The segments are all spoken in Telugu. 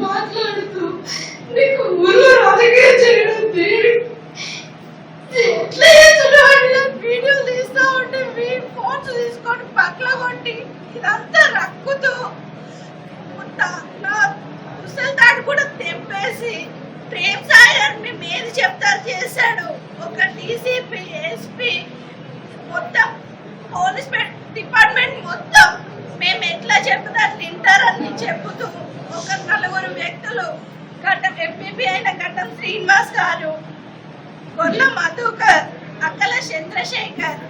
మాట్లాడుతూ నీకు ఊళ్ళో రాజకీయం చేయడం ఎట్లా చేస్తున్నావు? వీడియోలు తీస్తా ఉంటే మీ ఫోన్స్ తీసుకొని పక్కల కొట్టి ఇదంతా రక్కుతూ నా ముసలి తాడు కూడా తెంపేసి ప్రేమ్ సాగర్ మేది చెప్తారు చేశాడు. ఒక డీసీపీ, ఎస్పీ, మొత్తం పోలీస్ డిపార్ట్మెంట్ మొత్తం మేము ఎట్లా చెప్తారు తింటారని చెబుతూ ఒక నలుగురు వ్యక్తులు గడ్డం ఎంపీపీ అయిన గడ్డం శ్రీనివాస్ గారు, గొర్ల మధుకర్, అక్కల చంద్రశేఖర్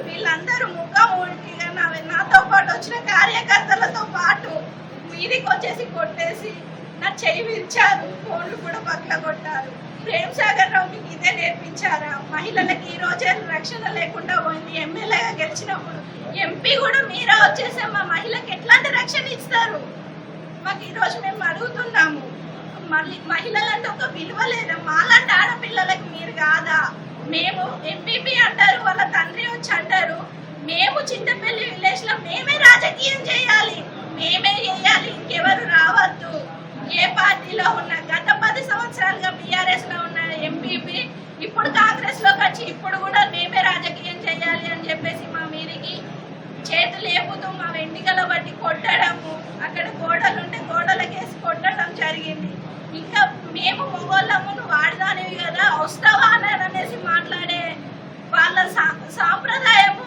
వీళ్ళందరూ ముఖాముఖిగా నాతో పాటు వచ్చిన కార్యకర్తలతో పాటు మీదికి వచ్చేసి కొట్టేసి నా చెయ్యి విరిచారు, ఫోన్లు కూడా పక్కన కొట్టారు. ప్రేమ్ సాగర్ రావు మీకు ఇదే నేర్పించారా? మహిళలకు ఈ రోజే రక్షణ లేకుండా పోయింది. ఎమ్మెల్యేగా గెలిచినప్పుడు ఎంపీ కూడా మీరే వచ్చేసే మా మహిళకి ఎట్లాంటి రక్షణ ఇస్తారు? మాకు ఈ రోజు మేము అడుగుతున్నాము, మళ్ళీ మహిళలంటే ఒక విలువ లేదా? మాలాంటి ఆడపిల్లలకి మీరు కాదా? మేము ఎంపీపీ అంటారు, వాళ్ళ తండ్రి వచ్చి అంటారు, మేము చింతపల్లి విలేజ్ లో మేమే రాజకీయం చేయాలి, మేమే చేయాలి, ఇంకెవరు రావద్దు. ఏ పార్టీలో ఉన్న గత 10 సంవత్సరాలుగా బీఆర్ఎస్ లో ఉన్న ఎంపీపీ ఇప్పుడు కాంగ్రెస్ లోకి వచ్చి ఇప్పుడు కూడా మేమే రాజకీయం చేయాలి అని చెప్పేసి మా మీదికి చేతులు లేపుతూ మా వెండికల బట్టి కొట్టడము, అక్కడ గోడలు ఉంటే గోడలకేసి కొట్టడం జరిగింది. ఇంకా మేము మొగోళ్ళము నువ్వు ఆడదానివి కదా వస్తావా అని అనేసి మాట్లాడే వాళ్ళ సాంప్రదాయము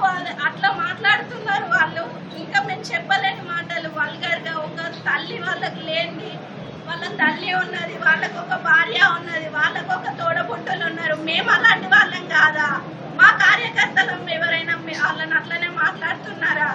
అట్లా మాట్లాడుతున్నారు వాళ్ళు. ఇంకా మేము చెప్పలేని మాటలు వల్గర్ గా. ఒక తల్లి వాళ్ళకి లేని వాళ్ళ తల్లి ఉన్నది, వాళ్ళకు ఒక భార్య ఉన్నది, వాళ్ళకు ఒక తోడబుట్టులు ఉన్నారు. మేము అలాంటి వాళ్ళం కాదా? మా కార్యకర్తలు ఎవరైనా వాళ్ళని అట్లనే మాట్లాడుతున్నారా?